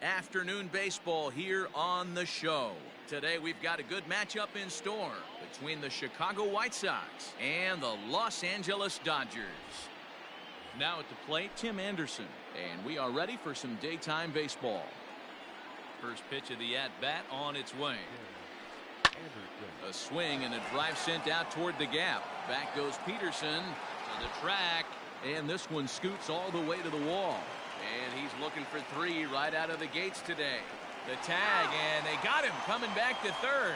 Afternoon baseball here on the show. Today we've got a good matchup in store between the Chicago White Sox and the Los Angeles Dodgers. Now at the plate, Tim Anderson, and we are ready for some daytime baseball. First pitch of the at-bat on its way. A swing and a drive sent out toward the gap. Back goes Peterson to the track, and this one scoots all the way to the wall. And he's looking for three right out of the gates today. The tag, and they got him coming back to third.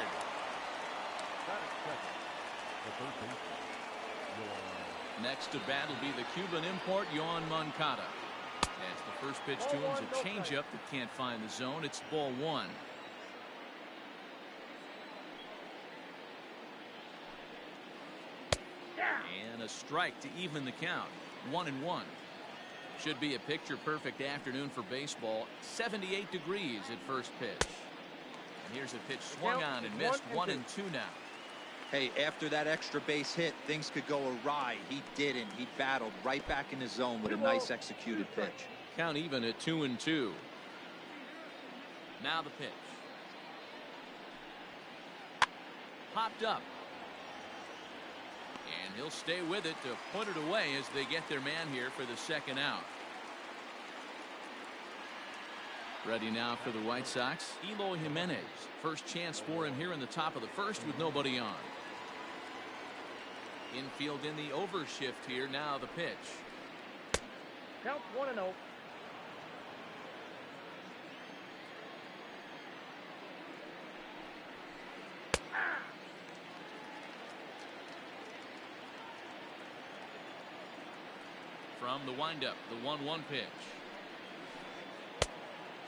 Next to bat will be the Cuban import, Yoan Moncada. That's the first pitch to him. It's a changeup that can't find the zone. It's ball one. And a strike to even the count. 1-1. Should be a picture-perfect afternoon for baseball. 78 degrees at first pitch. And here's a pitch swung on and missed. 1-2 now. Hey, after that extra base hit, things could go awry. He didn't. He battled right back in his zone with a nice executed pitch. Count even at 2-2. Now the pitch. Popped up. And he'll stay with it to put it away as they get their man here for the second out. Ready now for the White Sox, Eloy Jimenez. First chance for him here in the top of the first with nobody on. Infield in the overshift here. Now the pitch. Count 1-0. From the windup, the 1-1 pitch.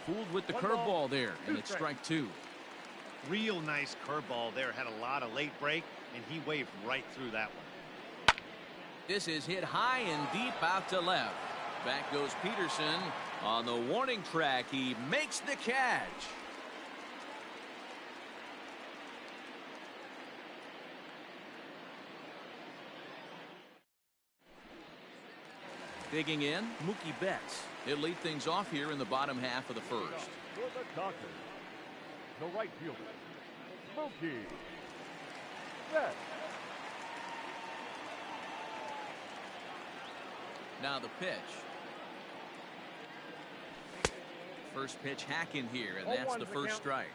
Fooled with the curveball there, and it's strike two. Real nice curveball there. Had a lot of late break, and he waved right through that one. This is hit high and deep out to left. Back goes Peterson on the warning track. He makes the catch. Digging in, Mookie Betts. He'll lead things off here in the bottom half of the first. The right fielder, Mookie Betts. Now the pitch. First pitch hack in here, and that's the first strike.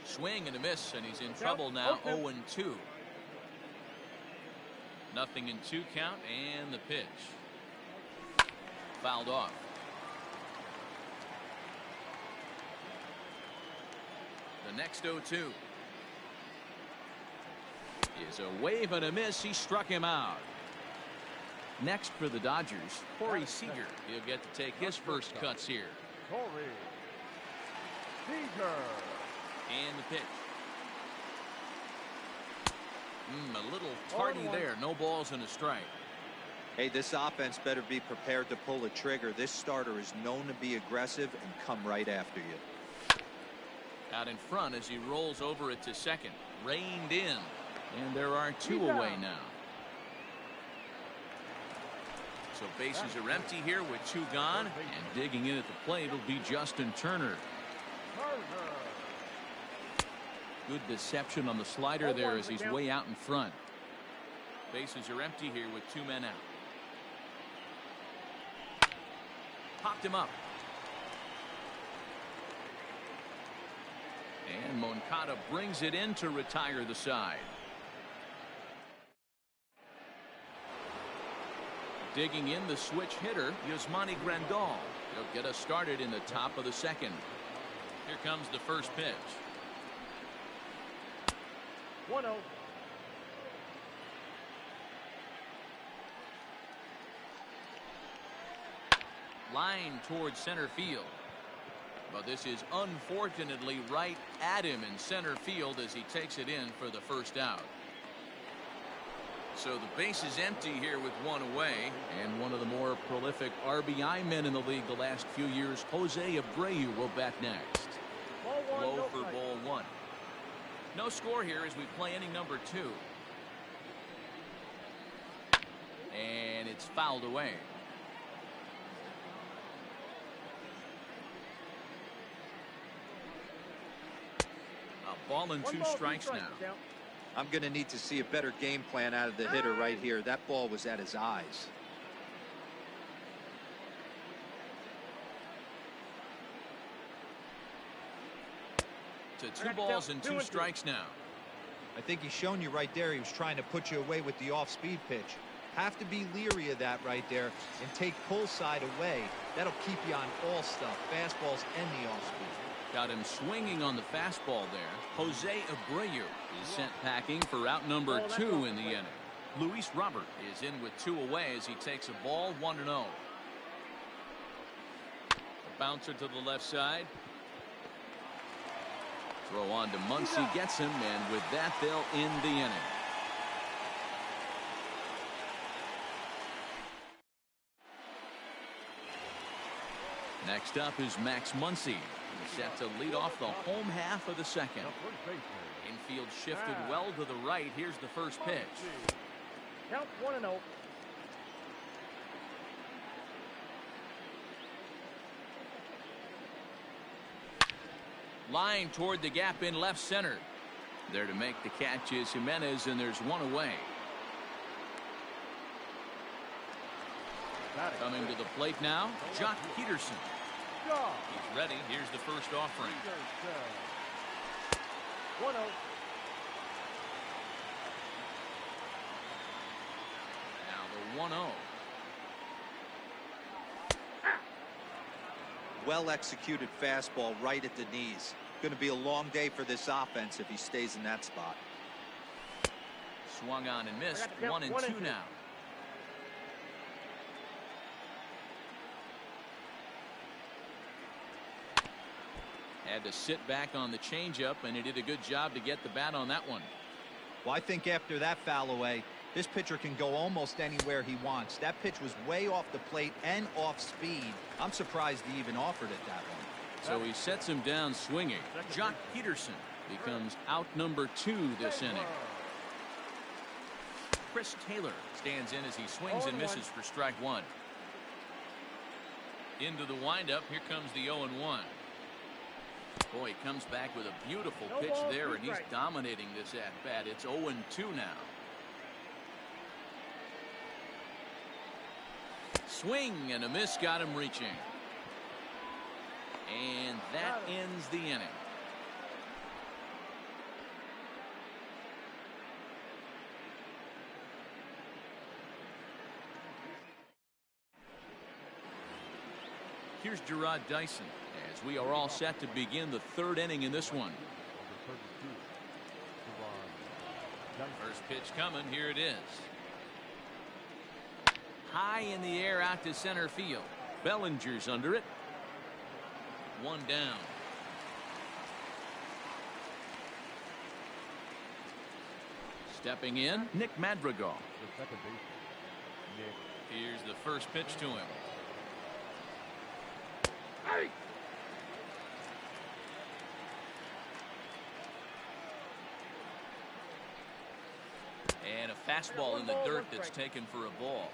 Swing and a miss, and he's in trouble now. 0-2. Nothing in 2 count, and the pitch. Fouled off. The next 0-2 is a wave and a miss. He struck him out. Next for the Dodgers, Corey Seager. He'll get to take his first cuts here. Corey Seager. And the pitch. A little tardy there. No balls and a strike. Hey, this offense better be prepared to pull a trigger. This starter is known to be aggressive and come right after you. Out in front as he rolls over it to second. Reined in. And there are 2 away now. So bases are empty here with 2 gone. And digging in at the plate will be Justin Turner. Good deception on the slider there as he's way out in front. Bases are empty here with 2 men out. Popped him up. And Moncada brings it in to retire the side. Digging in the switch hitter, Yasmani Grandal. He'll get us started in the top of the second. Here comes the first pitch. 1-0. Line towards center field. But this is unfortunately right at him in center field as he takes it in for the first out. So the base is empty here with 1 away. And one of the more prolific RBI men in the league the last few years, Jose Abreu, will bat next. Low for ball 1. No score here as we play inning number 2. And it's fouled away. A ball and two strikes now. I'm going to need to see a better game plan out of the hitter right here. That ball was at his eyes. To 2 balls and 2 strikes now. I think he's shown you right there. He was trying to put you away with the off-speed pitch. Have to be leery of that right there and take pull side away. That'll keep you on all stuff, fastballs and the off-speed. Got him swinging on the fastball there. Jose Abreu is sent packing for out number 2 in the inning. Luis Robert is in with 2 away as he takes a ball 1-0. A bouncer to the left side. Throw on to Muncy, gets him, and with that they'll end the inning. Next up is Max Muncy. He's set to lead off the home half of the second. Infield shifted well to the right. Here's the first pitch. Count 1-0. Line toward the gap in left center. There to make the catch is Jimenez, and there's 1 away. Coming to the plate now, Jock Peterson. He's ready. Here's the first offering. 1-0. Now the 1-0. Well executed fastball right at the knees. Going to be a long day for this offense if he stays in that spot. Swung on and missed. 1-2 now. Had to sit back on the changeup, and he did a good job to get the bat on that one. Well, I think after that foul away, this pitcher can go almost anywhere he wants. That pitch was way off the plate and off speed. I'm surprised he even offered it that one. So he sets him down swinging. Jock Peterson becomes out number 2 this inning. Chris Taylor stands in as he swings and misses for strike 1. Into the windup. Here comes the 0-1. Boy, he comes back with a beautiful pitch there, and he's dominating this at-bat. It's 0-2 now. Swing and a miss, got him reaching. And that ends the inning. Here's Gerard Dyson as we are all set to begin the 3rd inning in this one. First pitch coming. Here it is. High in the air out to center field. Bellinger's under it. 1 down. Stepping in, Nick Madrigal. Here's the first pitch to him. And a fastball in the dirt that's taken for a ball.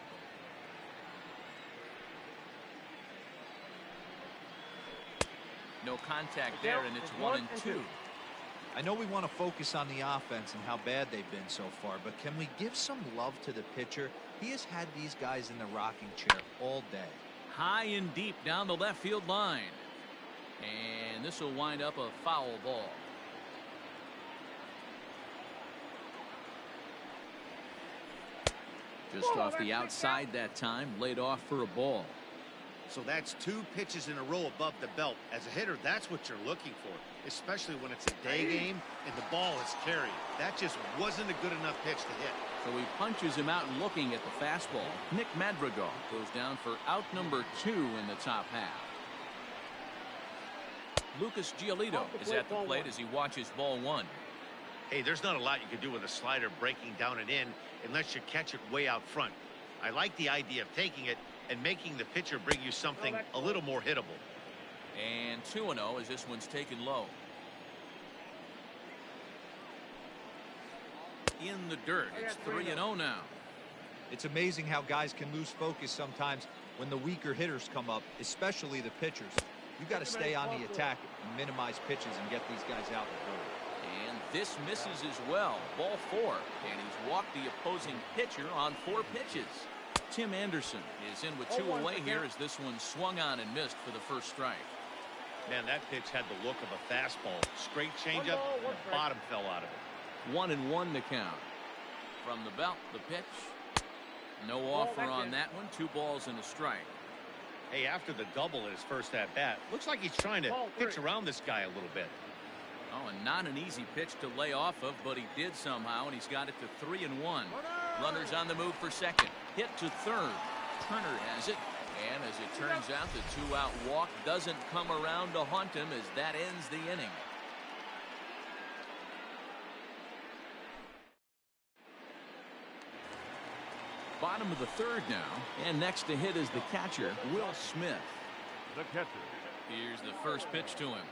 No contact there, and it's 1-2. I know we want to focus on the offense and how bad they've been so far, but can we give some love to the pitcher? He has had these guys in the rocking chair all day. High and deep down the left field line. And this will wind up a foul ball. Just off the outside that time, laid off for a ball. So that's 2 pitches in a row above the belt. As a hitter, that's what you're looking for, especially when it's a day game and the ball is carried. That just wasn't a good enough pitch to hit. So he punches him out and looking at the fastball. Nick Madrigal goes down for out number 2 in the top half. Lucas Giolito is at the plate as he watches ball 1. Hey, there's not a lot you can do with a slider breaking down and in unless you catch it way out front. I like the idea of taking it and making the pitcher bring you something a little more hittable. And 2-0 as this one's taken low. In the dirt. It's 3-0 now. It's amazing how guys can lose focus sometimes when the weaker hitters come up, especially the pitchers. You got to stay on the attack and minimize pitches and get these guys out the door. And this misses as well. Ball 4. And he's walked the opposing pitcher on 4 pitches. Tim Anderson is in with 2 away here as this one swung on and missed for the first strike. Man, that pitch had the look of a fastball. Straight changeup, and the bottom fell out of it. 1-1 to count. From the belt, the pitch. No offer on that one. 2 balls and a strike. Hey, after the double in his first at-bat, looks like he's trying to pitch around this guy a little bit. Oh, and not an easy pitch to lay off of, but he did somehow, and he's got it to 3-1. Runners on the move for second. Hit to third. Turner has it. And as it turns out, the 2-out walk doesn't come around to haunt him as that ends the inning. Bottom of the 3rd now, and next to hit is the catcher, Will Smith. The catcher. Here's the first pitch to him.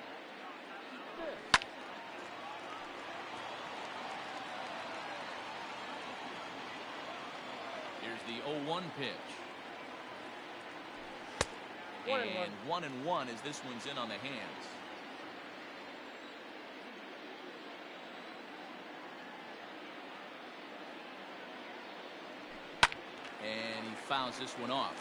Here's the 0-1 pitch. And 1-1 as this one's in on the hands. And he fouls this one off.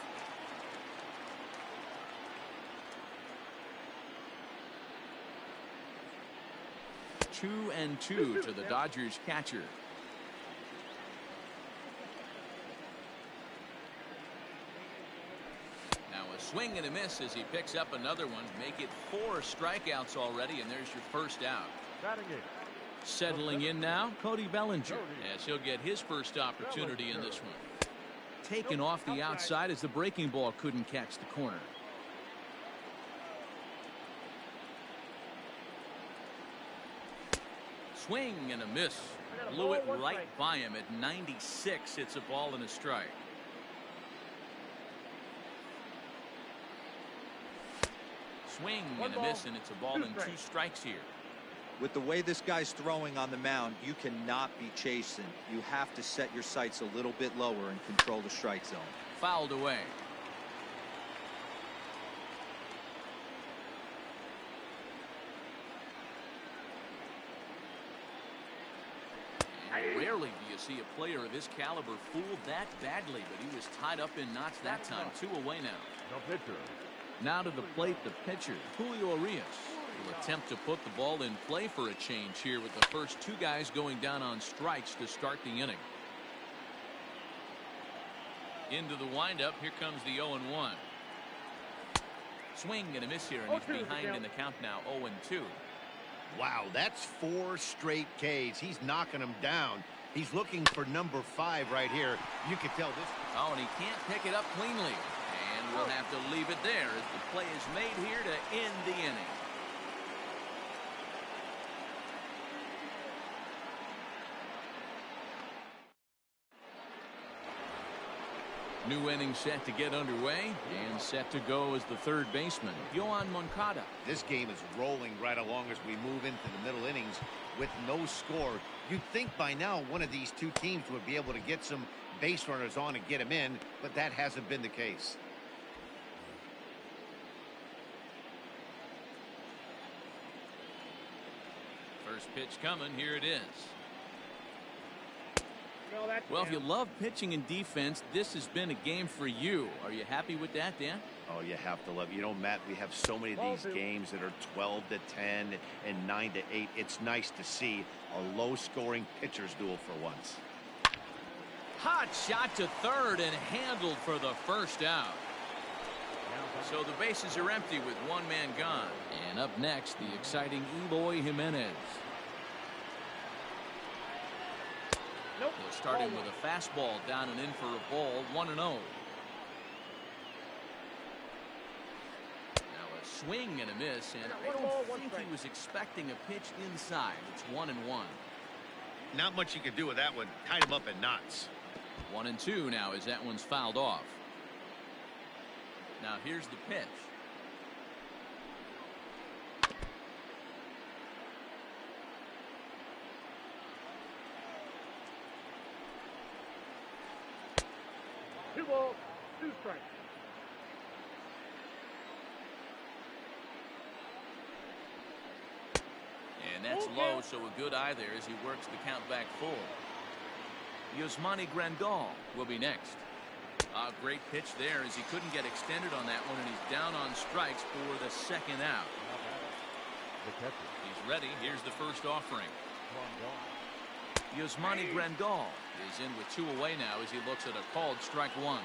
Two and two to the Dodgers catcher. Now a swing and a miss as he picks up another one. Make it 4 strikeouts already, and there's your first out. Settling in now, Cody Bellinger, as he'll get his first opportunity in this one. Taken off the outside as the breaking ball couldn't catch the corner. Swing and a miss. Blew it right by him at 96. It's a ball and a strike. Swing and a miss, and it's a ball and 2 strikes here. With the way this guy's throwing on the mound, you cannot be chasing. You have to set your sights a little bit lower and control the strike zone. Fouled away. And rarely do you see a player of his caliber fooled that badly, but he was tied up in knots that time. 2 away now. The pitcher. Now to the plate, the pitcher, Julio Urias. Will attempt to put the ball in play for a change here with the first 2 guys going down on strikes to start the inning. Into the windup. Here comes the 0-1. Swing and a miss here, and he's behind in the count now. 0-2. Wow, that's 4 straight Ks. He's knocking them down. He's looking for number 5 right here. You can tell this. Oh, and he can't pick it up cleanly. And we'll have to leave it there as the play is made here to end the inning. New inning set to get underway, and set to go as the 3rd baseman, Yoan Moncada. This game is rolling right along as we move into the middle innings with no score. You'd think by now one of these 2 teams would be able to get some base runners on and get them in, but that hasn't been the case. First pitch coming. Here it is. Well, if you love pitching and defense, this has been a game for you. Are you happy with that, Dan? Oh, you have to love it. You know, Matt, we have so many of these games that are 12-10 and 9-8. It's nice to see a low-scoring pitcher's duel for once. Hot shot to third and handled for the first out. So the bases are empty with 1 man gone. And up next, the exciting Eloy Jimenez. He'll start him with a fastball down and in for a ball. 1-0. Now a swing and a miss, and I don't think he was expecting a pitch inside. It's 1-1. Not much you can do with that one. Tied him up in knots. 1-2 now as that one's fouled off. Now here's the pitch. balls, 2 strikes. And that's low, so a good eye there as he works the count back full. Yasmani Grandal will be next. A great pitch there as he couldn't get extended on that one, and he's down on strikes for the second out. He's ready. Here's the first offering. Yasmani Grandal is in with 2 away now as he looks at a called strike 1.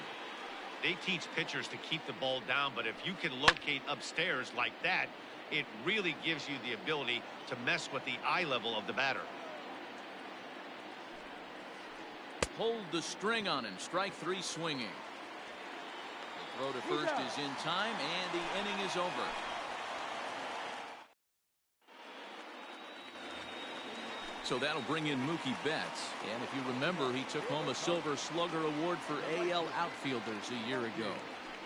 They teach pitchers to keep the ball down, but if you can locate upstairs like that, it really gives you the ability to mess with the eye level of the batter. Hold the string on him. Strike 3 swinging. The throw to first is in time, and the inning is over. So that'll bring in Mookie Betts. And if you remember, he took home a Silver Slugger Award for AL outfielders a year ago.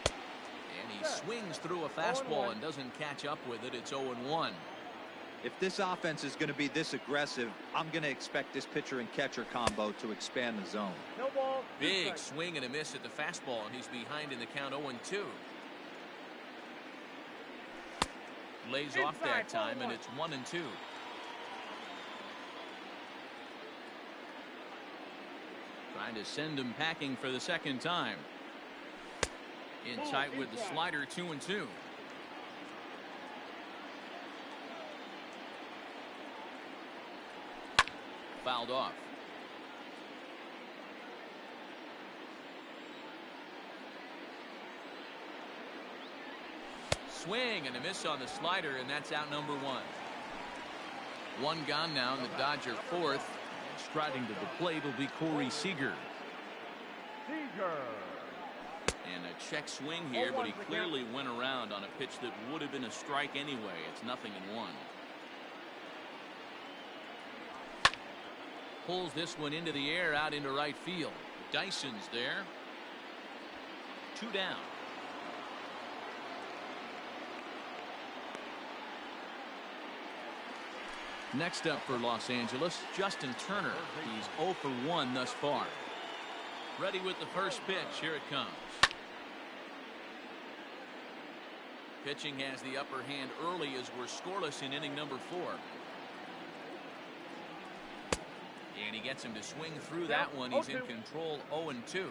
And he swings through a fastball and doesn't catch up with it. It's 0-1. If this offense is going to be this aggressive, I'm going to expect this pitcher and catcher combo to expand the zone. No ball. Big swing and a miss at the fastball, and he's behind in the count 0-2. Lays off that time, and it's 1-2. Trying to send him packing for the second time. In tight with the slider, 2-2. Fouled off. Swing and a miss on the slider, and that's out number 1. 1 gone now in the Dodger 4th. Striding to the plate will be Corey Seager. And a check swing here, but he clearly went around on a pitch that would have been a strike anyway. It's 0-1. Pulls this one into the air out into right field. Dyson's there. 2 down. Next up for Los Angeles, Justin Turner. He's 0 for 1 thus far. Ready with the first pitch. Here it comes. Pitching has the upper hand early as we're scoreless in inning number 4. And he gets him to swing through that one. He's in control, 0-2.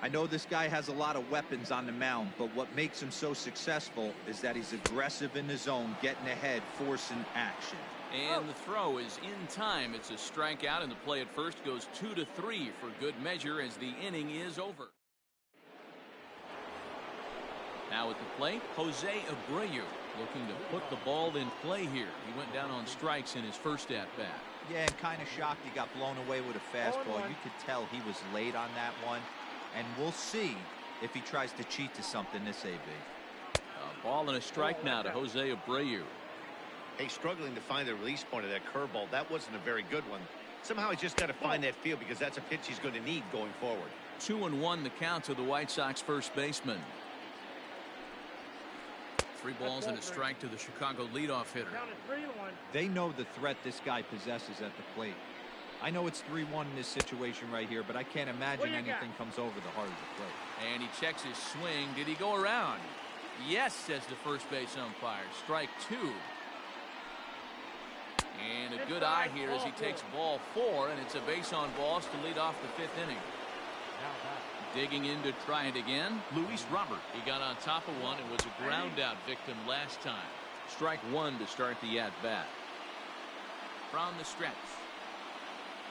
I know this guy has a lot of weapons on the mound, but what makes him so successful is that he's aggressive in the zone, getting ahead, forcing action. And the throw is in time. It's a strikeout, and the play at first goes 2-3 for good measure as the inning is over. Now at the plate, Jose Abreu looking to put the ball in play here. He went down on strikes in his first at-bat. Yeah, and kind of shocked he got blown away with a fastball. You could tell he was late on that one, and we'll see if he tries to cheat to something this AB. A ball and a strike now to Jose Abreu. Hey, struggling to find the release point of that curveball. That wasn't a very good one. Somehow he's just got to find that feel because that's a pitch he's going to need going forward. 2-1 the count to the White Sox first baseman. 3 balls and a strike to the Chicago leadoff hitter. They know the threat this guy possesses at the plate. I know it's 3-1 in this situation right here, but I can't imagine anything comes over the heart of the plate. And he checks his swing. Did he go around? Yes, says the first base umpire. Strike 2. And a good eye here as he takes ball 4, and it's a base on balls to lead off the 5th inning. Digging in to try it again, Luis Robert. He got on top of one and was a ground out victim last time. Strike 1 to start the at-bat. From the stretch.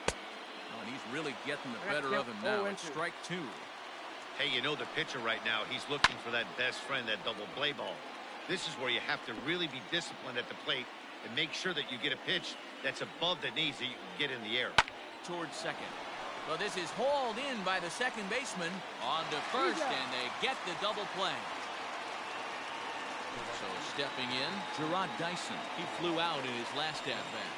Oh, and he's really getting the better of him now. It's strike 2. Hey, you know the pitcher right now, he's looking for that best friend, that double play ball. This is where you have to really be disciplined at the plate and make sure that you get a pitch that's above the knees that you can get in the air. Towards second. Well, this is hauled in by the second baseman on to first, and they get the double play. So stepping in, Gerard Dyson. He flew out in his last at-bat.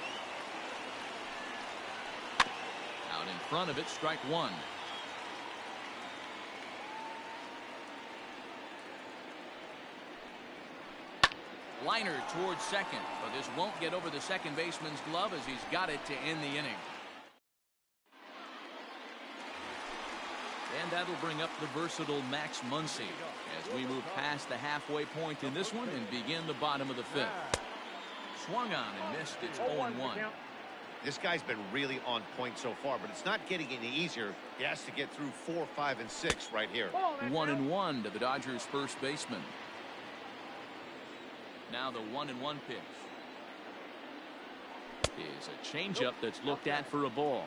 Out in front of it, strike 1. Liner towards second, but this won't get over the second baseman's glove as he's got it to end the inning. And And that'll bring up the versatile Max Muncy as we move past the halfway point in this one and begin the bottom of the fifth. Swung on and missed. It's 0-1. This guy's been really on point so far, but it's not getting any easier. He has to get through 4, 5, and 6 right here. 1-1 to the Dodgers first baseman. Now the 1-1 pitch is a changeup that's looked at for a ball.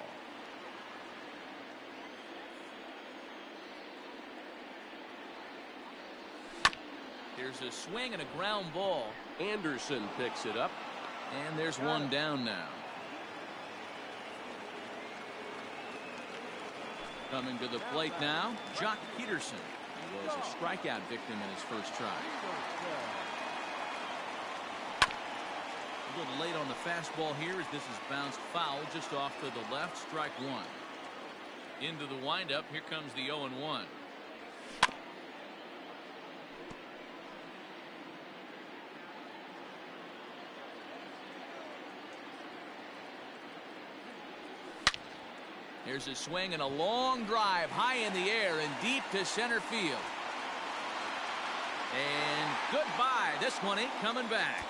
Here's a swing and a ground ball. Anderson picks it up, and there's one down now. Coming to the plate now, Jock Peterson. He was a strikeout victim in his first try. A little late on the fastball here as this is bounced foul just off to the left. Strike one. Into the windup. Here comes the 0-1. Here's a swing and a long drive high in the air and deep to center field. And goodbye. This one ain't coming back.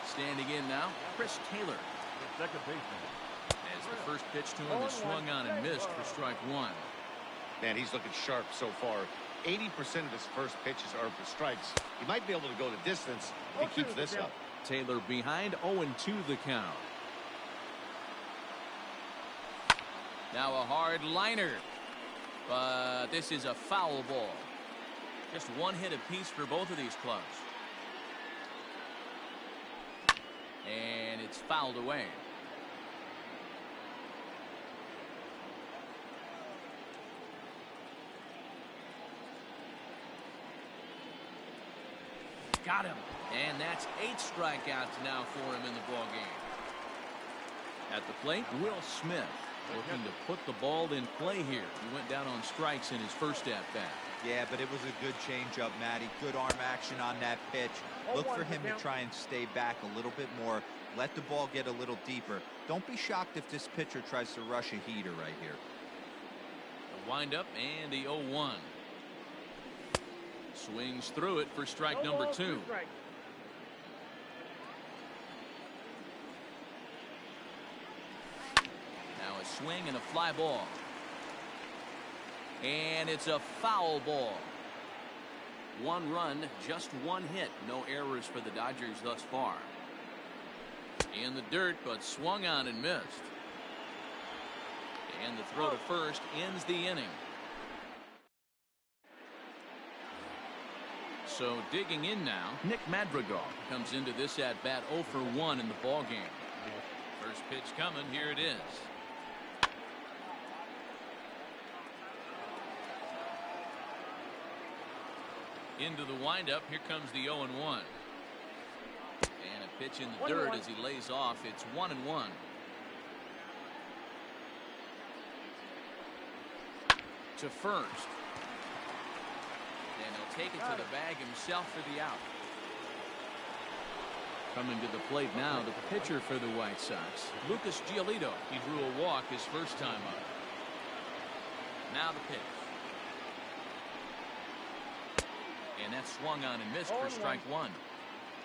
Standing in now, Chris Taylor. The second baseman. As the first pitch to him is swung on and missed for strike one. Man, he's looking sharp so far. 80% of his first pitches are for strikes. He might be able to go the distance if he keeps this up. Taylor behind 0-2 the count. Now a hard liner. But this is a foul ball. Just one hit apiece for both of these clubs. And it's fouled away. Got him. And that's 8 strikeouts now for him in the ballgame. At the plate, Will Smith looking to put the ball in play here. He went down on strikes in his first at-bat. Yeah, but it was a good changeup, Matty. Good arm action on that pitch. Look for him to try and stay back a little bit more. Let the ball get a little deeper. Don't be shocked if this pitcher tries to rush a heater right here. The windup and the 0-1. Swings through it for strike number 2. Now a swing and a fly ball. And it's a foul ball. 1 run, just 1 hit. No errors for the Dodgers thus far. In the dirt, but swung on and missed. And the throw to first ends the inning. So digging in now, Nick Madrigal comes into this at-bat 0 for 1 in the ballgame. First pitch coming, here it is. Into the windup, here comes the 0-1. And a pitch in the dirt as he lays off. It's 1-1. To first. And he'll take it to the bag himself for the out. Coming to the plate now, the pitcher for the White Sox, Lucas Giolito. He drew a walk his first time up. Now the pitch. And that's swung on and missed for strike 1.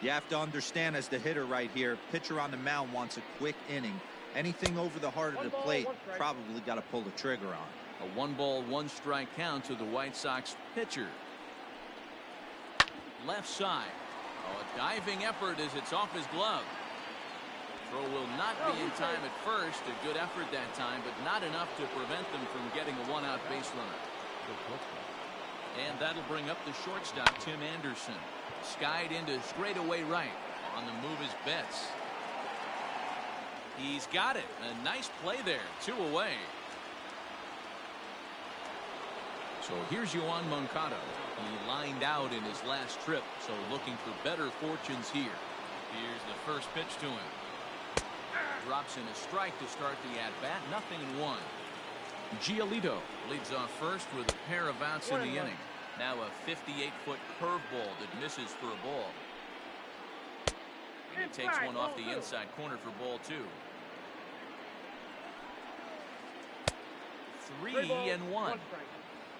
You have to understand, as the hitter right here, pitcher on the mound wants a quick inning. Anything over the heart of the plate, probably got to pull the trigger on. A 1-ball, 1-strike count to the White Sox pitcher. Left side. Oh, a diving effort as it's off his glove. Throw will not be in time at first. A good effort that time, but not enough to prevent them from getting a 1-out base runner. And that'll bring up the shortstop, Tim Anderson. Skied into straightaway right. On the move is Betts. He's got it. A nice play there. 2 away. So here's Yoan Moncada. He lined out in his last trip, so looking for better fortunes here. Here's the first pitch to him. Drops in a strike to start the at-bat. 0-1. Giolito leads off first with a pair of outs in the inning. Now a 58-foot curveball that misses for a ball. And he takes one off the inside corner for ball 2. 3-1.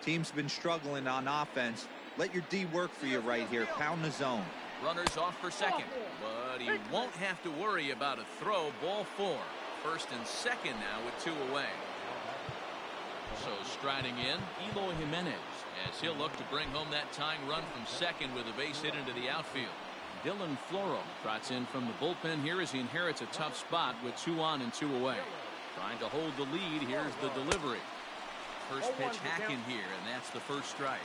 Team's been struggling on offense. Let your D work for you right here. Pound the zone. Runners off for second, but he won't have to worry about a throw. Ball 4. First and second now with 2 away. So striding in, Eloy Jimenez, as he'll look to bring home that tying run from second with a base hit into the outfield. Dylan Floro trots in from the bullpen here as he inherits a tough spot with 2 on and 2 away. Trying to hold the lead. Here's the delivery. First pitch hacking here, and that's the first strike.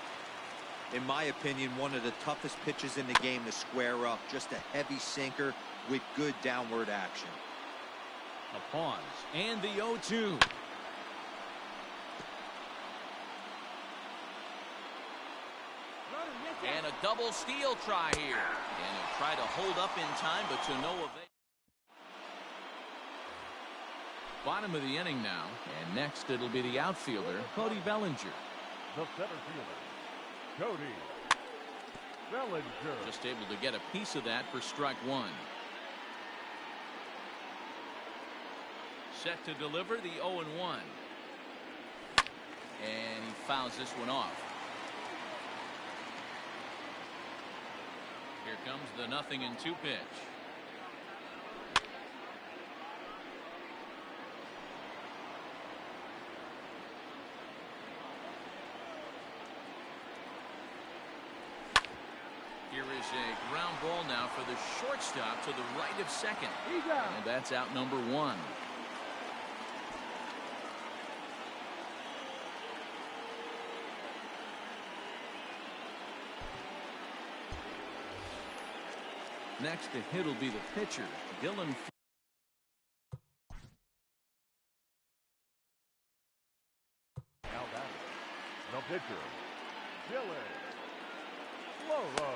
In my opinion, one of the toughest pitches in the game to square up. Just a heavy sinker with good downward action. A pause, and the 0-2. And a double steal try here. And he'll try to hold up in time, but to no avail. Bottom of the inning now, and next it'll be the outfielder, Cody Bellinger. The center fielder, Cody Bellinger. Just able to get a piece of that for strike 1. Set to deliver the 0-1. And he fouls this one off. Here comes the 0-2 pitch. Here is a ground ball now for the shortstop to the right of second. And that's out number 1. Next to hit will be the pitcher, Dylan. Now batting, the pitcher, Dylan Floro.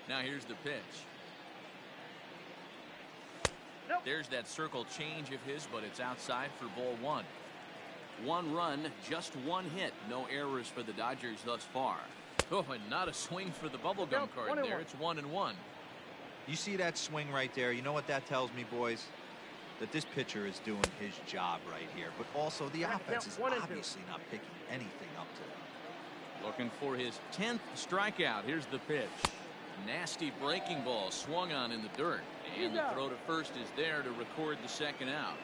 Now here's the pitch. There's that circle change of his, but it's outside for ball 1. 1 run, just 1 hit. No errors for the Dodgers thus far. Oh, and not a swing for the bubblegum card there. It's 1-1. You see that swing right there? You know what that tells me, boys? That this pitcher is doing his job right here. But also the offense is obviously not picking anything up today. Looking for his 10th strikeout. Here's the pitch. Nasty breaking ball swung on in the dirt. And the throw to first is there to record the second out.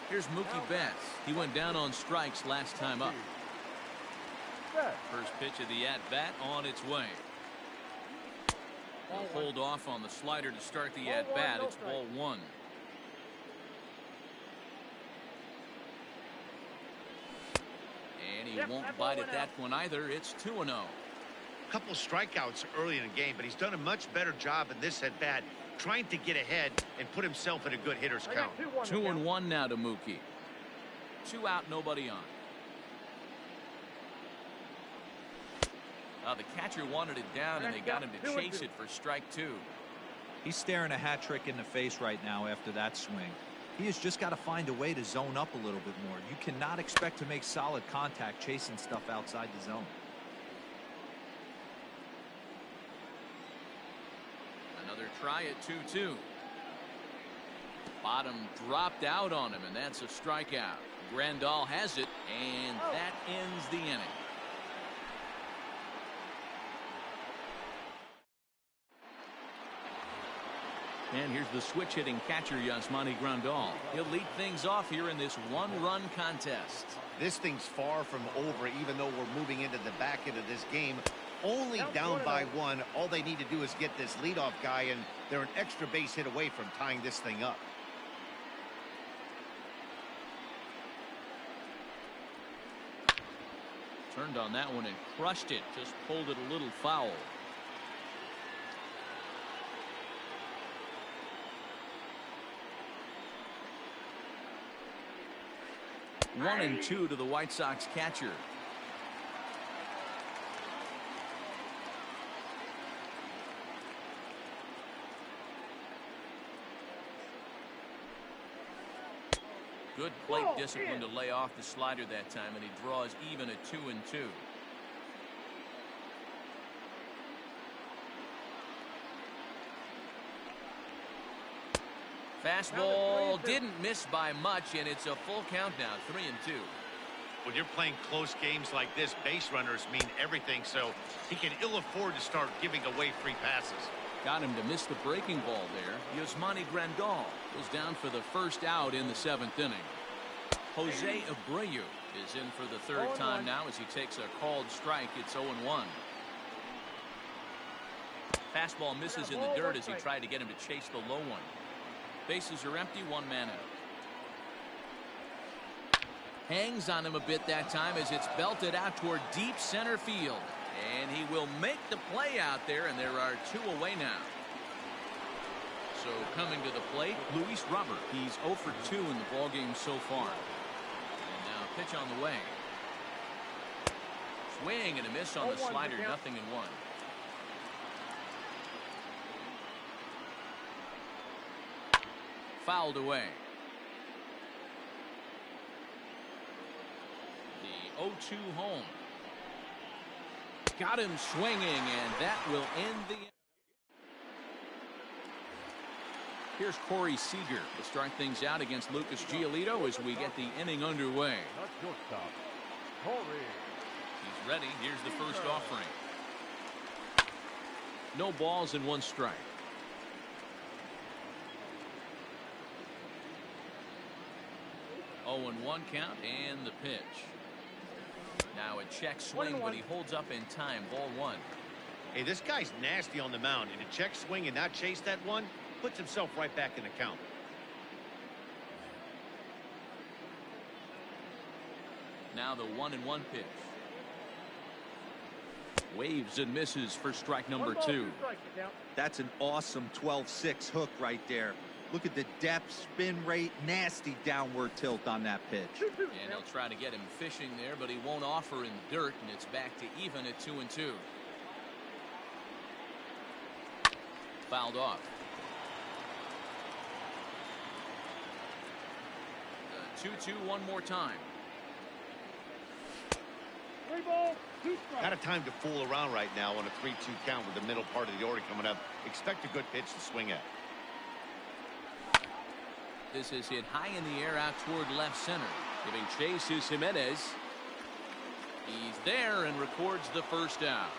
Here's Mookie Betts. He went down on strikes last time up. First pitch of the at-bat on its way. He'll hold off on the slider to start the at-bat. It's ball 1. And he won't bite at that one either. It's 2-0. Couple strikeouts early in the game, but he's done a much better job in this at bat, trying to get ahead and put himself in a good hitter's count. 2-1 now to Mookie. 2 out, nobody on. The catcher wanted it down, and they got him to chase it for strike 2. He's staring a hat trick in the face right now after that swing. He has just got to find a way to zone up a little bit more. You cannot expect to make solid contact chasing stuff outside the zone. Another try at 2-2. Bottom dropped out on him, and that's a strikeout. Grandal has it, and that ends the inning. And here's the switch-hitting catcher, Yasmani Grandal. He'll lead things off here in this one-run contest. This thing's far from over, even though we're moving into the back end of this game. Only down by one. All they need to do is get this leadoff guy, and they're an extra base hit away from tying this thing up. Turned on that one and crushed it. Just pulled it a little foul. 1-2 to the White Sox catcher. Good plate discipline to lay off the slider that time, and he draws even at 2-2. Fastball didn't miss by much, and it's a full count now, 3-2. When you're playing close games like this, base runners mean everything, so he can ill afford to start giving away free passes. Got him to miss the breaking ball there. Yasmani Grandal was down for the first out in the 7th inning. Jose Abreu is in for the 3rd time now as he takes a called strike. It's 0-1. Fastball misses in the dirt as he tried to get him to chase the low one. Bases are empty, 1 man out. Hangs on him a bit that time as it's belted out toward deep center field. And he will make the play out there, and there are 2 away now. So coming to the plate, Luis Robert. He's 0 for 2 in the ballgame so far. And now pitch on the way. Swing and a miss on the slider, 0-1. Fouled away. The 0-2 home. Got him swinging, and that will end the. Here's Corey Seager to start things out against Lucas Giolito as we get the inning underway. He's ready. Here's the first offering. No balls and 1 strike. Oh, and 1 count, and the pitch. Now a check swing, but he holds up in time. Ball 1. Hey, this guy's nasty on the mound, and a check swing and not chase that one puts himself right back in the count. Now the 1-1 pitch. Waves and misses for strike number 2. That's an awesome 12-6 hook right there. Look at the depth, spin rate, nasty downward tilt on that pitch. And he'll try to get him fishing there, but he won't offer in the dirt, and it's back to even at 2-2. Fouled off. The 2-2 one more time. 3 balls, 2 strikes. Not a time to fool around right now on a 3-2 count with the middle part of the order coming up. Expect a good pitch to swing at. This is hit high in the air out toward left center. Giving chase is Jimenez. He's there and records the first out.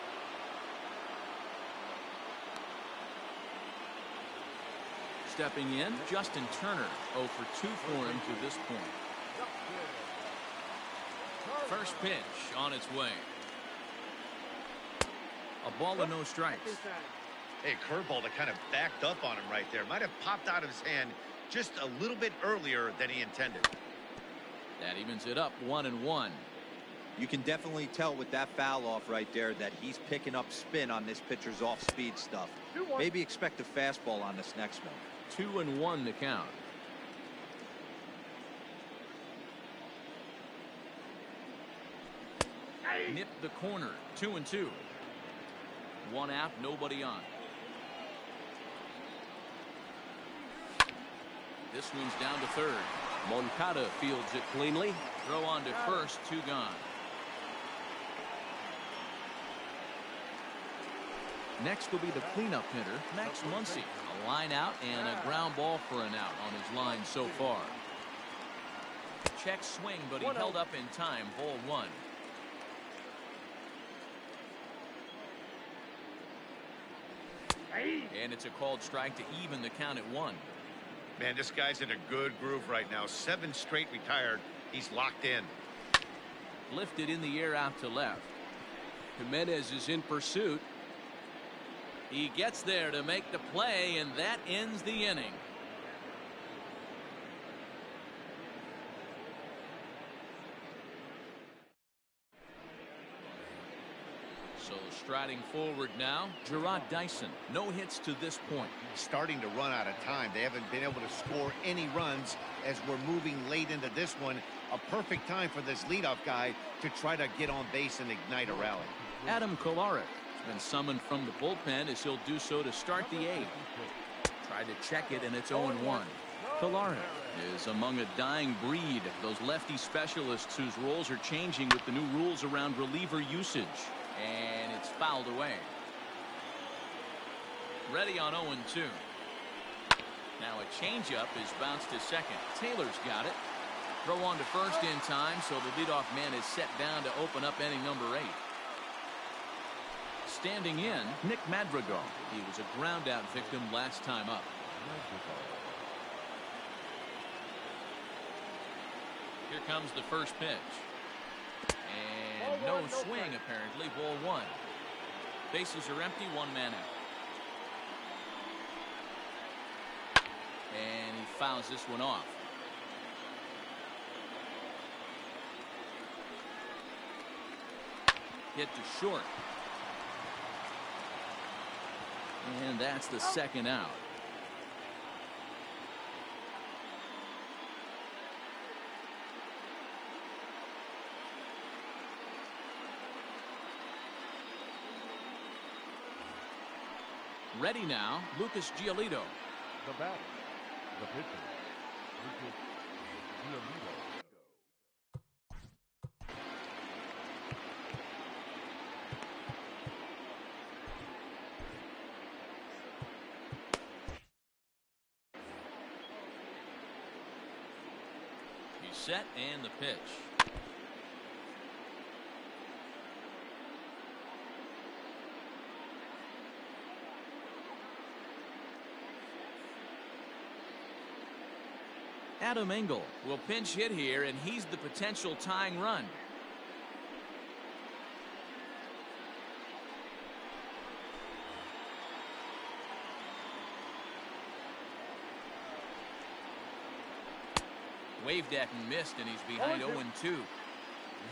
Stepping in, Justin Turner. 0 for 2 for him to this point. First pitch on its way. A ball and no strikes. Hey, curveball that kind of backed up on him right there. Might have popped out of his hand just a little bit earlier than he intended. That evens it up, 1-1. You can definitely tell with that foul off right there that he's picking up spin on this pitcher's off-speed stuff. Maybe expect a fastball on this next one. 2-1 to count. Nipped the corner, 2-2. 1 out, nobody on. This one's down to third. Moncada fields it cleanly. Throw on to first, 2 gone. Next will be the cleanup hitter, Max Muncy. A line out and a ground ball for an out on his line so far. Check swing, but he held up in time. Ball one. And it's a called strike to even the count at 1. Man, this guy's in a good groove right now. 7 straight retired. He's locked in. Lifted in the air out to left. Jimenez is in pursuit. He gets there to make the play, and that ends the inning. So striding forward now, Gerard Dyson. No hits to this point. Starting to run out of time. They haven't been able to score any runs as we're moving late into this one. A perfect time for this leadoff guy to try to get on base and ignite a rally. Adam Kolarek has been summoned from the bullpen as he'll do so to start the 8th. Tried to check it, and it's 0-1. Kolarek is among a dying breed, those lefty specialists whose roles are changing with the new rules around reliever usage. And it's fouled away. Ready on 0-2. Now a changeup is bounced to second. Taylor's got it. Throw on to first in time, so the leadoff man is set down to open up inning number 8. Standing in, Nick Madrigal. He was a ground-out victim last time up. Here comes the first pitch. And no swing, apparently. Ball 1. Bases are empty, 1 man out. And he fouls this one off. Hit to short. And that's the second out. Ready now, Lucas Giolito. The batter, the pitcher, Lucas Giolito. He's set and the pitch. Adam Engel will pinch hit here, and he's the potential tying run. Waved at and missed, and he's behind 0-2.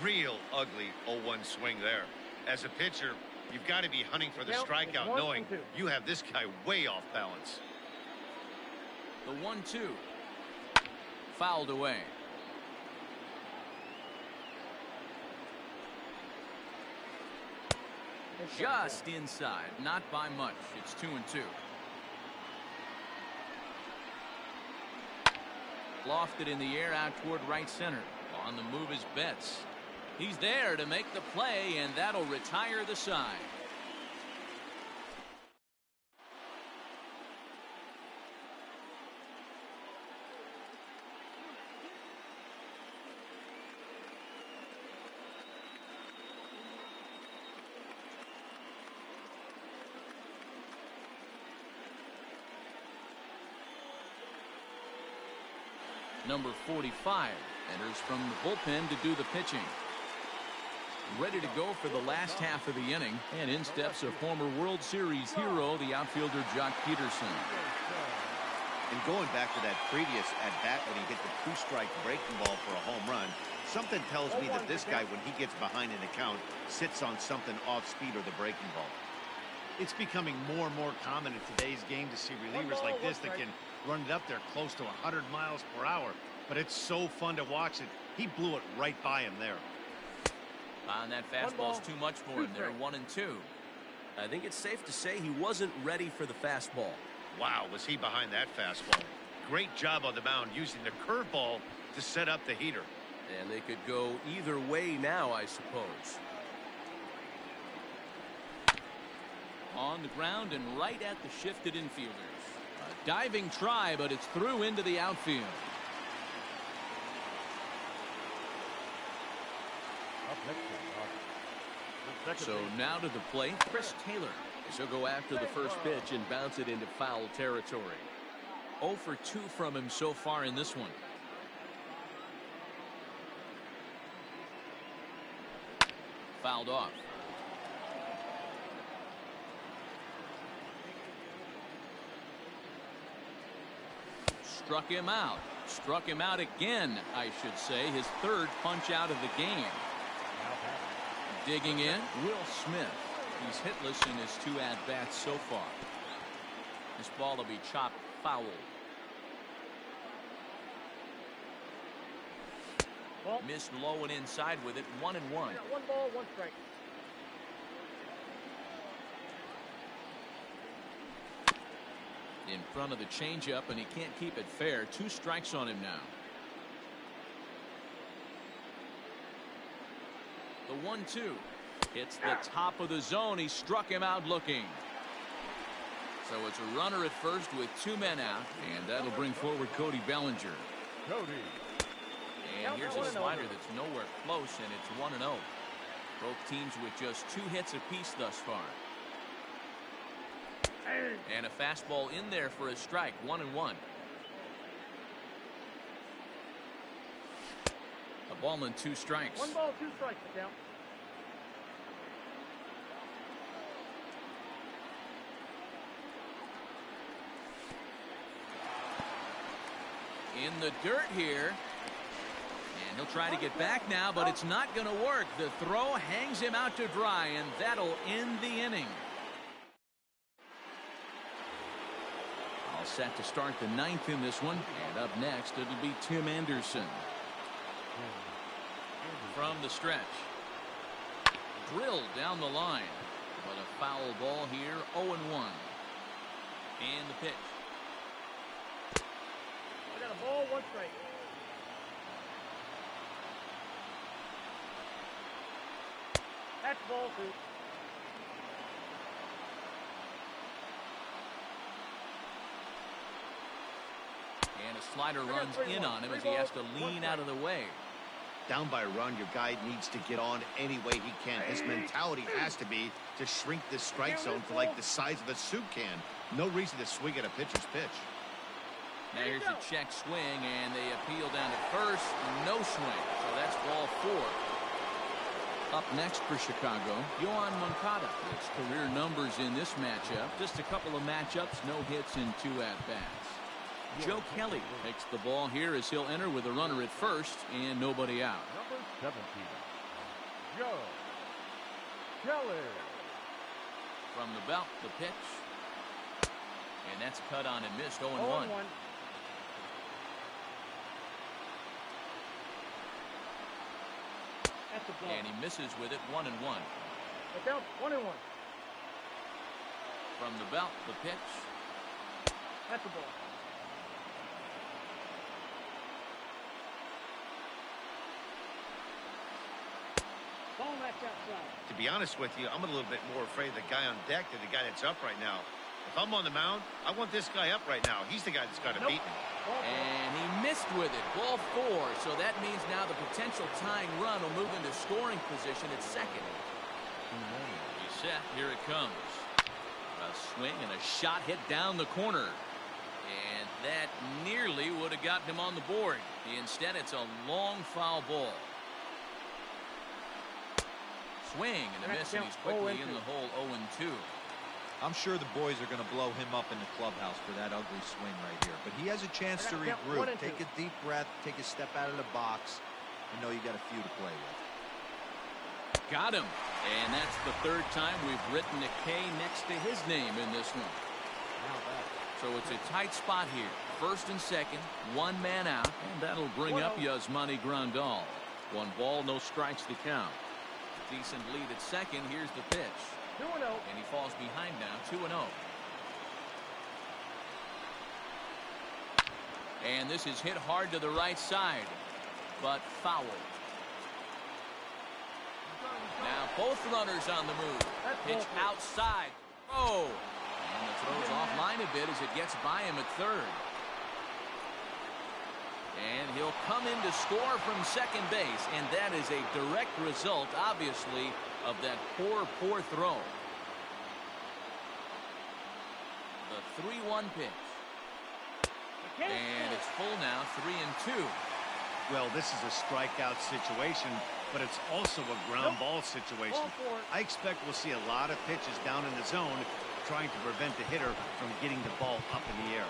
Real ugly 0-1 swing there. As a pitcher, you've got to be hunting for the strikeout, knowing you have this guy way off balance. The 1-2. Fouled away. Just inside, not by much. It's 2-2. Lofted in the air out toward right center. On the move is Betts. He's there to make the play, and that'll retire the side. Number 45 enters from the bullpen to do the pitching. Ready to go for the last half of the inning, and in steps a former World Series hero, the outfielder Jock Peterson. And going back to that previous at-bat when he hit the 2-strike breaking ball for a home run, something tells me that this guy, when he gets behind in the count, sits on something off speed or the breaking ball. It's becoming more and more common in today's game to see relievers like this that can run it up there close to 100 miles per hour. But it's so fun to watch it. He blew it right by him there. And that fastball's too much for him there. 1-2. I think it's safe to say he wasn't ready for the fastball. Wow, was he behind that fastball. Great job on the mound using the curveball to set up the heater. And they could go either way now, I suppose. On the ground and right at the shifted infielders. A diving try, but it's through into the outfield. Up next, So now to the plate, Chris Taylor. He'll go after the first pitch and bounce it into foul territory. 0 for 2 from him so far in this one. Fouled off. Struck him out. Struck him out again, I should say. His third punch out of the game. Digging in, Will Smith. He's hitless in his 2 at-bats so far. This ball will be chopped foul. Ball. Missed low and inside with it. 1-1. 1 ball, 1 strike. In front of the changeup, and he can't keep it fair. 2 strikes on him now. The 1-2. Hits the top of the zone. He struck him out looking. So it's a runner at first with 2 men out, and that'll bring forward Cody Bellinger. Cody. And here's a slider that's nowhere close, and it's 1-0. Both teams with just 2 hits apiece thus far. And a fastball in there for a strike. 1-1. A ball and 2 strikes. 1 ball, 2 strikes, the count. In the dirt here. And he'll try to get back now, but it's not going to work. The throw hangs him out to dry, and that'll end the inning. All set to start the 9th in this one. And up next, it'll be Tim Anderson. From the stretch. Drilled down the line. But a foul ball here, 0-1. And the pitch. I got a ball, 1 strike. That's ball 2. And a slider runs in on him as he has to lean out of the way. Down by a run, your guy needs to get on any way he can. His mentality has to be to shrink this strike zone to like the size of a soup can. No reason to swing at a pitcher's pitch. Now here's a check swing, and they appeal down to first. No swing. So that's ball 4. Up next for Chicago, Yoan Moncada. It's career numbers in this matchup. Just a couple of matchups, no hits in 2 at-bats. Joe Kelly takes the ball here as he'll enter with a runner at first and nobody out. Number 17. Joe Kelly. From the belt, the pitch. And that's cut on and missed. 0-1. 0-1. That's a ball. And he misses with it. 1-1. The count, 1-1. From the belt, the pitch. That's a ball. Ball match outside. To be honest with you, I'm a little bit more afraid of the guy on deck than the guy that's up right now. If I'm on the mound, I want this guy up right now. He's the guy that's got to beat me. And he missed with it. Ball 4. So that means now the potential tying run will move into scoring position at second. He's set. Here it comes. A swing and a shot hit down the corner. And that nearly would have gotten him on the board. Instead, it's a long foul ball. Swing and a miss, and he's quickly in the hole. 0-2. I'm sure the boys are going to blow him up in the clubhouse for that ugly swing right here. But he has a chance to regroup. Take a deep breath, take a step out of the box, and know you got a few to play with. Got him. And that's the 3rd time we've written a K next to his name in this one. So it's a tight spot here. 1st and 2nd, 1 man out, and that'll bring up Yasmani Grandal. 1 ball, no strikes to count. Decent lead at second. Here's the pitch. 2-0. And he falls behind now. 2-0. And this is hit hard to the right side, but foul. Now both runners on the move. Pitch outside. Oh, and the throw's offline a bit as it gets by him at third. And he'll come in to score from second base, and that is a direct result, obviously, of that poor throw. The 3-1 pitch. And it's full now, 3-2. Well, this is a strikeout situation, but it's also a ground ball situation. I expect we'll see a lot of pitches down in the zone trying to prevent the hitter from getting the ball up in the air.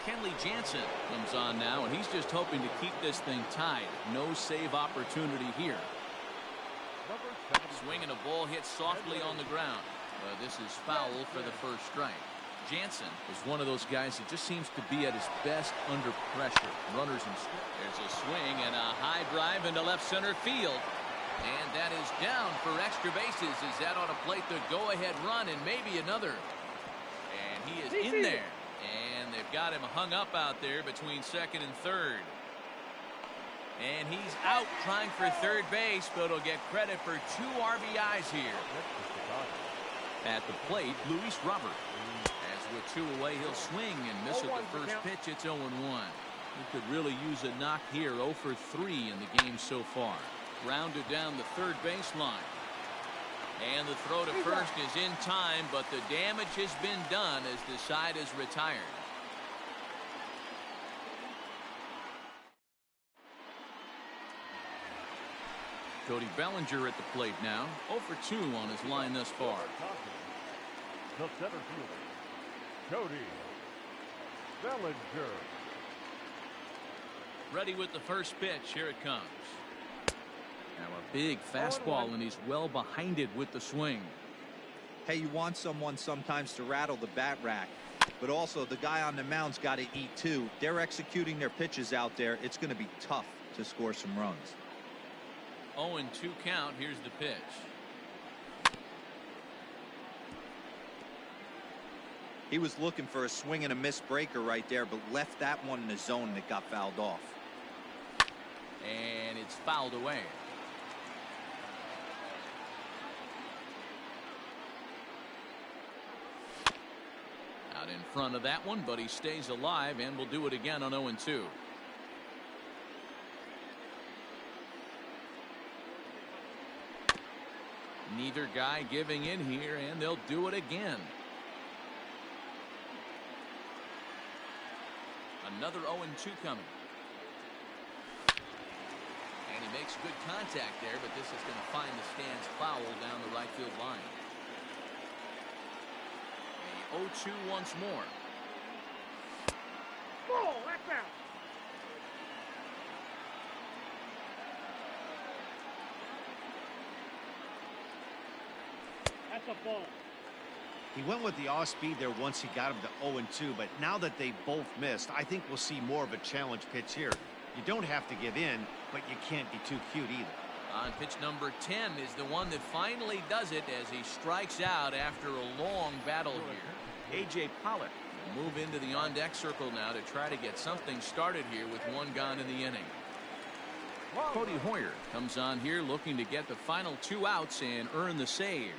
Kenley Jansen comes on now, and he's just hoping to keep this thing tied. No save opportunity here. Swinging a ball hit softly on the ground. This is foul for the first strike. Jansen is one of those guys that just seems to be at his best under pressure. Runners in. There's a swing and a high drive into left center field. And that is down for extra bases as that ought to plate the go-ahead run and maybe another. And he is in there. And they've got him hung up out there between second and third. And he's out trying for third base, but he'll get credit for 2 RBIs here. At the plate, Luis Robert. As with 2 away, he'll swing and miss at the first pitch. It's 0-1. He could really use a knock here. 0 for 3 in the game so far. Grounded down the third baseline. And the throw to first is in time, but the damage has been done as the side is retired. Cody Bellinger at the plate now. 0 for 2 on his line thus far. The center fielder, Cody Bellinger. Ready with the first pitch. Here it comes. Now a big fastball, and he's well behind it with the swing. Hey, you want someone sometimes to rattle the bat rack, but also the guy on the mound's got to eat too. They're executing their pitches out there. It's going to be tough to score some runs. 0-2 count. Here's the pitch. He was looking for a swing and a miss breaker right there, but left that one in the zone that got fouled off. And it's fouled away. Out in front of that one, but he stays alive and will do it again on 0-2. Neither guy giving in here, and they'll do it again. Another 0-2 coming. And he makes good contact there, but this is going to find the stands foul down the right field line. A 0-2 once more. Ball, that's out. That's a ball. He went with the off speed there once he got him to 0-2, but now that they both missed, I think we'll see more of a challenge pitch here. You don't have to give in, but you can't be too cute either. On pitch number 10 is the one that finally does it as he strikes out after a long battle here. A.J. Pollock will move into the on-deck circle now to try to get something started here with 1 gone in the inning. Cody Hoyer comes on here looking to get the final 2 outs and earn the save.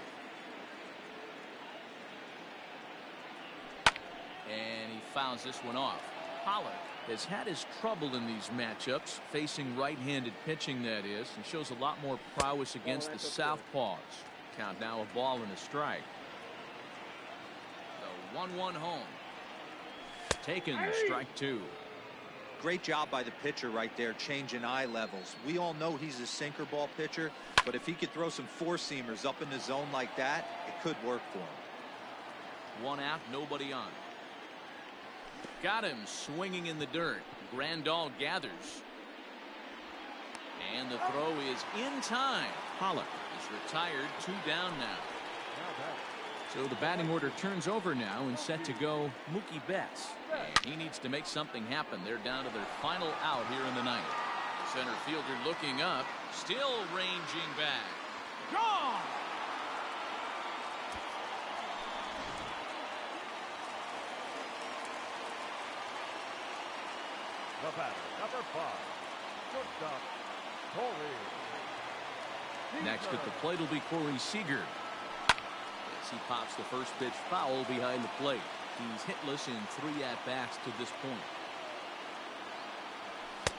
And he fouls this one off. Pollock has had his trouble in these matchups, facing right-handed pitching, that is, and shows a lot more prowess against the southpaws. Count now a ball and a strike. The 1-1 home. Taken, strike 2. Great job by the pitcher right there, changing eye levels. We all know he's a sinker ball pitcher, but if he could throw some four-seamers up in the zone like that, it could work for him. 1 out, nobody on. Got him swinging in the dirt. Grandal gathers. And the throw is in time. Pollock is retired, 2 down now. So the batting order turns over now and set to go Mookie Betts. And he needs to make something happen. They're down to their final out here in the ninth. The center fielder looking up, still ranging back. Gone! The batter, number 5, shortstop, Corey. Next at the plate will be Corey Seager. As he Pops the first pitch foul behind the plate. He's hitless in 3 at-bats to this point.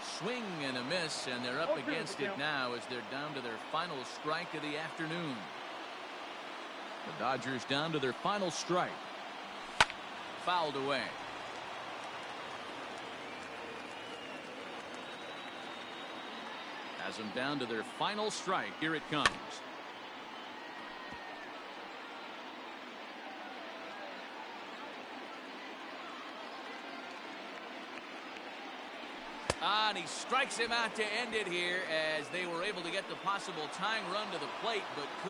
Swing and a miss, and they're up against it now as they're down to their final strike of the afternoon. The Dodgers down to their final strike. Fouled away. Has them down to their final strike. Here it comes. And he strikes him out to end it here as they were able to get the possible tying run to the plate, but